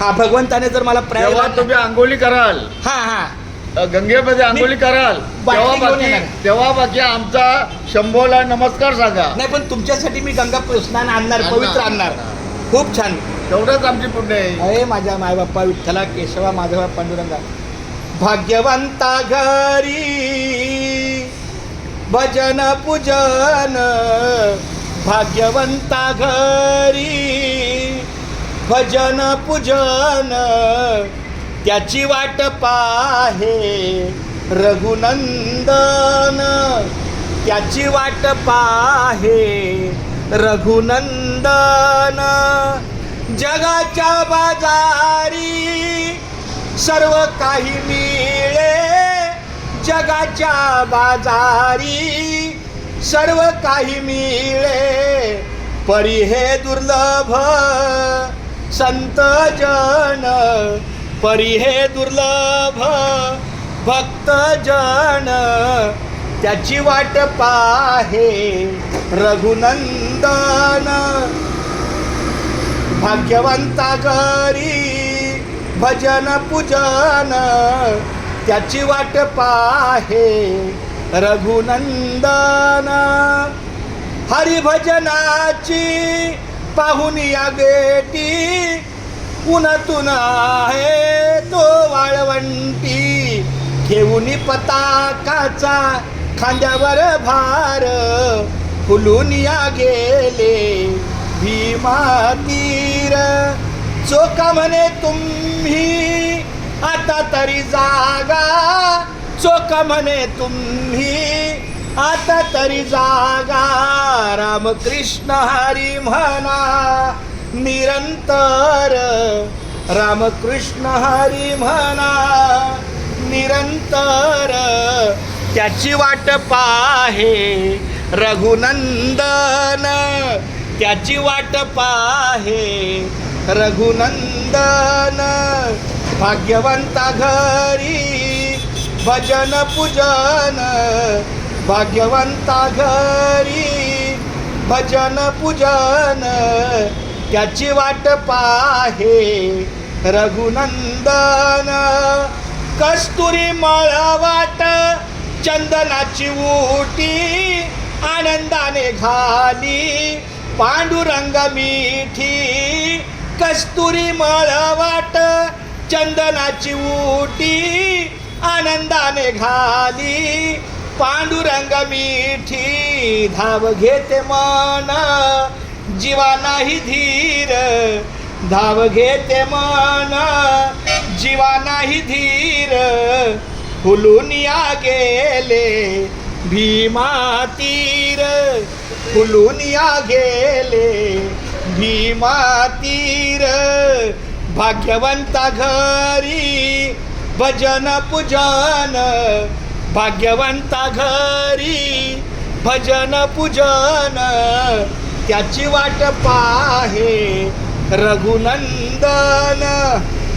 भगवंताने जर मला जेव्हा तुम्ही आंघोळी कराल, गंगेमध्ये आंघोळी कराल, तेव्हा बाकी आमचा शंभोला नमस्कार सांगा. नाही, पण तुमच्यासाठी मी गंगा स्नान आणणार, पवित्र आणणार. खूप छान. तेवढंच आमची पुण्य आहे. अरे माझ्या मायबाप्पा विठ्ठला, केशवा, माधवा, पांडुरंगा. भाग्यवंता घरी भजन पूजन, भाग्यवंता घरी भजन पूजन, त्याची वाट पाहे रघुनंदन, त्याची वाट पाहे रघुनंदन. जगाच्या बाजारी सर्व काही मिळे, जगाच्या बाजारी सर्व काही मिळे, परी हे दुर्लभ संत जन, परी हे दुर्लभ भक्त जन, त्याची वाट पाहे रघुनंदन. भाग्यवंता घरी भजन पूजन, त्याची वाट पाहे रघुनंदन. हरिभजनाची पाहुन या बेटी, पुनतून आहे तो वाळवंटी, घेऊन पताकाचा खांद्यावर भार, फुलून या गेले भीमा तीर. चोका म्हणे तुम्ही आता तरी जागा, चोका म्हणे तुम्ही आता तरी जागा, रामकृष्ण हरी म्हणा निरंतर, रामकृष्ण हरी म्हणा निरंतर, त्याची वाट पाहे रघुनंदन, त्याची वाट पाहे रघुनंदन. भाग्यवंता घरी भजन पूजन, भाग्यवंता घरी भजन पूजन, त्याची वाट पाहे रघुनंदन. कस्तुरी मळवाट चंदनाची उटी, आनंदाने घाली पांडुरंग मिठी. कस्तुरी मळवाट चंदनाची उटी, आनंदाने घाली पांडुरंग मिठी. धाव घेते मन जीवा नाही धीर, धाव घेते मन जीवा नाही धीर, फुलून या गेले भीमा तीर, फुलून या गेले भीमा तीर. भाग्यवंता घरी भजन पूजन, भाग्यवंता घरी भजन पूजन, त्याची वाट पाहे रघुनंदन,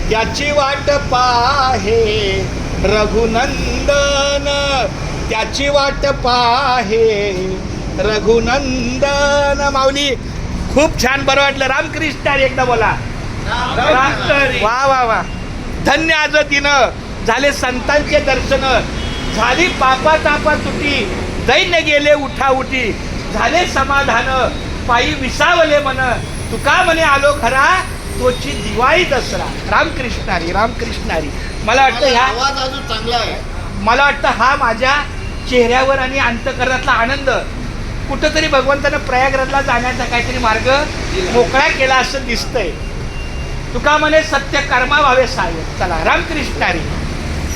त्याची वाट पाहे रघुनंदन, त्याची वाट पाहे रघुनंदन. माऊली खूप छान, बरं वाटलं. रामकृष्ण हरी एकदा बोला. वा वा वा. धन्य आज तिनं झाले संतांचे दर्शन, झाली पापा तापा तुटी, दैन्य गेले उठा उठी, झाले समाधान पायी विसावले मन, तुका म्हणे आलो खरा तोची दिवाळी दसरा. रामकृष्ण हरी, रामकृष्ण हरी. मला वाटतं ह्या आवाज अजून चांगला आहे. मला वाटतं हा माझ्या चेहऱ्यावर आणि अंतकरणातला आनंद कुठंतरी भगवंतानं प्रयागराजला जाण्याचा काहीतरी मार्ग मोकळा केला असं दिसतंय. तुका म्हणे सत्य कर्मा व्हावे साय. चला, रामकृष्ण हरी.